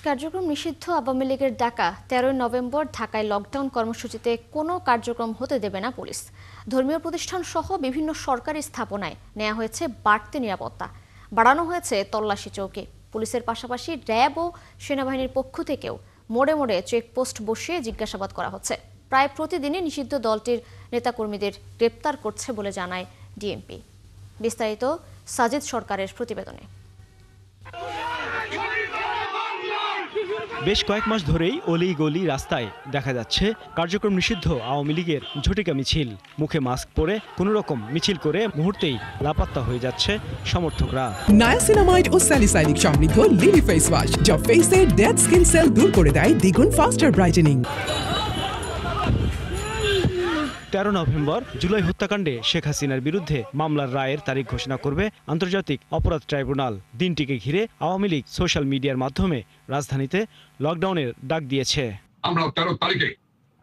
কার্যক্রম নিষিদ্ধ আওয়ামী লীগের ডাকা 13 নভেম্বর ঢাকায় লকডাউন কর্মসূচিতে কোনো কার্যক্রম হতে দেবে না পুলিশ। ধর্মীয় প্রতিষ্ঠান সহ বিভিন্ন সরকারি স্থাপনায় নেওয়া হয়েছে বাড়তি নিরাপত্তা, বাড়ানো হয়েছে তল্লাশি চৌকি। পুলিশের পাশাপাশি র্যাব ও সেনাবাহিনীর পক্ষ থেকেও মোড়ে মোড়ে চেকপোস্ট বসিয়ে জিজ্ঞাসাবাদ করা হচ্ছে। প্রায় প্রতিদিনই নিষিদ্ধ দলটির নেতাকর্মীদের গ্রেপ্তার করছে বলে জানায় ডিএমপি। বিস্তারিত সাজিদ সরকারের প্রতিবেদনে। বেশ কয়েক মাস ধরেই অলি গলি রাস্তায় দেখা যাচ্ছে কার্যক্রম নিষিদ্ধ আওয়ামী লীগের ঝটিকা মিছিল। মুখে মাস্ক পরে কোনো রকম মিছিল করে মুহূর্তেই লাপাত্তা হয়ে যাচ্ছে সমর্থকরা। নায়াসিনামাইড ও স্যালিসাইলিক সমৃদ্ধ লিলি ফেস ওয়াশ, যা ফেসের ডেড স্কিন সেল দূর করে দেয় দ্বিগুণ ফাস্টার ব্রাইটেনিং। 13 নভেম্বর জুলাই হত্যাকাণ্ডে শেখ হাসিনার বিরুদ্ধে মামলার রায়ের তারিখ ঘোষণা করবে আন্তর্জাতিক অপরাধ ট্রাইব্যুনাল। দিনটিকে ঘিরে আওয়ামী লীগ সোশ্যাল মিডিয়ার মাধ্যমে রাজধানীতে লকডাউনের ডাক দিয়েছে। আমরা 13 তারিখে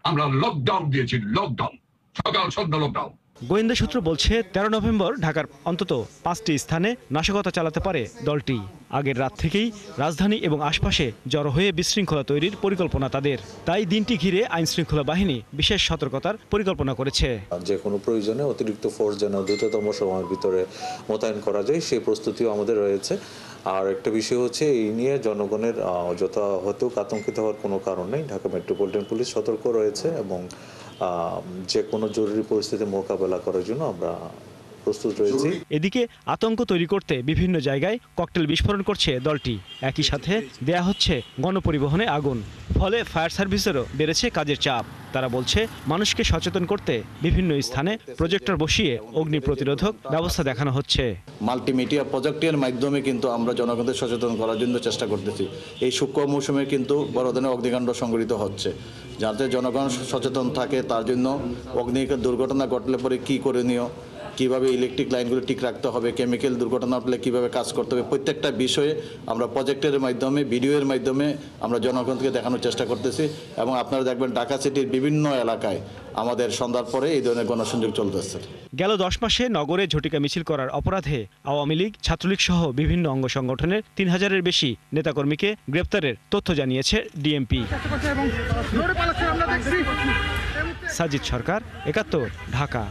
আমরা লকডাউন দিয়েছি, লকডাউন, সকাল সন্ধ্যা লকডাউন। গোয়েন্দা সূত্র বলছে 13 নভেম্বর ঢাকার অন্তত 5টি স্থানে নাশকতা চালাতে পারে দলটি। আগের রাত থেকেই রাজধানী এবং আশপাশে জড়ো হয়ে বিশৃঙ্খলা তৈরির পরিকল্পনা তাদের। তাই দিনটি ঘিরে আইন শৃঙ্খলা বাহিনী বিশেষ সতর্কতার পরিকল্পনা করেছে। যে কোনো প্রয়োজনে অতিরিক্ত ফোর্স যেন দ্রুততম সময়ের ভিতরে মোতায়েন করা যায় সেই প্রস্তুতিও আমাদের রয়েছে। আর একটা বিষয় হচ্ছে এই নিয়ে জনগণের যথাহতুক আতঙ্কিত হওয়ার কোনো কারণ নেই। ঢাকা মেট্রোপলিটন পুলিশ সতর্ক রয়েছে এবং যে কোনো জরুরি পরিস্থিতি মোকাবেলা করার জন্য আমরা প্রস্তুত রয়েছি। এদিকে আতঙ্ক তৈরি করতে বিভিন্ন জায়গায় ককটেল বিস্ফোরণ করছে দলটি। একই সাথে দেয়া হচ্ছে গণপরিবহনে আগুন, ফলে ফায়ার সার্ভিসেরও বেড়েছে কাজের চাপ। তারা বলছে মানুষকে সচেতন করতে বিভিন্ন স্থানে প্রজেক্টর বসিয়ে অগ্নি প্রতিরোধক ব্যবস্থা দেখানো হচ্ছে। মাল্টিমিডিয়া প্রজেক্টের মাধ্যমে কিন্তু আমরা জনগণদের সচেতন করার জন্য চেষ্টা করতেছি। এই শুষ্ক মৌসুমে কিন্তু বড় ধরনের অগ্নিকাণ্ড সংঘটিত হচ্ছে, যাতে জনগণ সচেতন থাকে। তার জন্য দুর্ঘটনা ঘটলে পরে কী করণীয়, কিভাবে ইলেকট্রিক লাইনগুলো ঠিক রাখতে হবে, কেমিক্যাল দুর্ঘটনা হলে কিভাবে কাজ করতে হবে, প্রত্যেকটা বিষয়ে আমরা প্রজেক্টের মাধ্যমে, ভিডিওর মাধ্যমে আমরা জনগণকে দেখানোর চেষ্টা করতেছি। এবং আপনারা দেখবেন ঢাকা সিটির বিভিন্ন এলাকায় আমাদের সন্ধ্যার পরে এই ধরনের গণসংযোগ চলতেছে। গেল 10 মাসে নগরে ঝটিকা মিছিল করার অপরাধে আওয়ামী লীগ, ছাত্রলীগ সহ বিভিন্ন অঙ্গ সংগঠনের 3000-এর বেশি নেতাকর্মীকে গ্রেপ্তারের তথ্য জানিয়েছে ডিএমপি। সাজিদ সরকার, 71, ঢাকা।